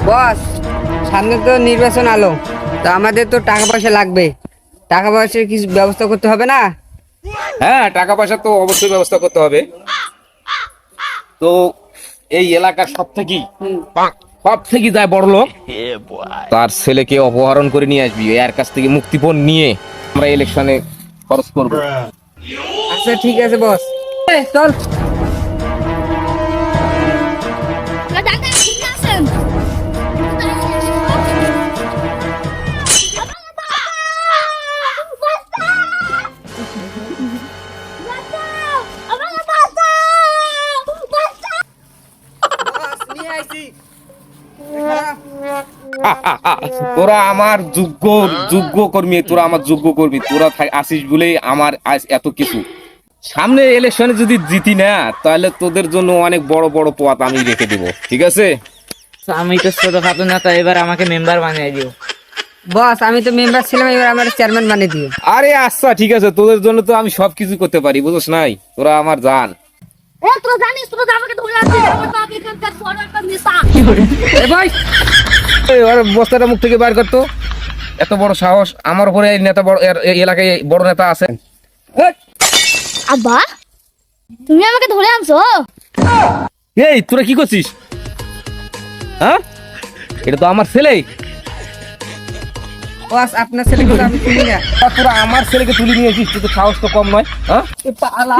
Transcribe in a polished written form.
বস, সামনে তো নির্বাচন আলো, তো আমাদের তো টাকা পয়সা লাগবে। টাকা পয়সার কিছু ব্যবস্থা করতে হবে না? হ্যাঁ, টাকা পয়সা তো অবশ্যই ব্যবস্থা করতে হবে। তো এই এলাকার সব থেকে যায় বড় লোক, তার ছেলেকে অপহরণ করে নিয়ে আসবি, এর কাছ থেকে মুক্তিপণ নিয়ে আমরা ইলেকশনে খরচ করব। আচ্ছা ঠিক আছে বস, চল। তোরা আমার যোগ্য যোগ্য কর্মী, তোরা আমার যোগ্য কর্মী, তোরা আসিস বলেই আমার আজ এত কিছু। সামনে ইলেকশনে যদি জিতি না, তাহলে তোদের জন্য অনেক বড় বড় পদ আমি রেখে দেবো, ঠিক আছে? আমি তো ছোটখাটো নেতা, এবার আমাকে মেম্বার বানিয়ে দিও। বস, আমি তো মেম্বার ছিলাম, এবার আমার চেয়ারম্যান বানিয়ে দিও। আরে আচ্ছা ঠিক আছে, তোদের জন্য তো আমি সবকিছু করতে পারি, বুঝছ নাই? তোরা আমার জান। তোরা জানিস, তোরা তো আমাকে ধরে আছিস, আমার বাপ এখানকার বড় একটা নেতা। এ ভাই, এই ওর বস্তাটা মুখ থেকে বাইর করতো। এত বড় সাহস, আমার উপরে এই নেতা বড়, এই এলাকায় বড় নেতা আছে। আব্বা, তুমি আমাকে ধরে আনছো? এই তোরা কি করছিস? হ্যাঁ, এটা তো আমার ছেলে। বস, আপনার ছেলেকে তো আমি চিনি না। তোরা আমার ছেলেকে তুলে নিয়েছিস, তোর তো সাহস তো কম নয়। হ্যাঁ, পালা।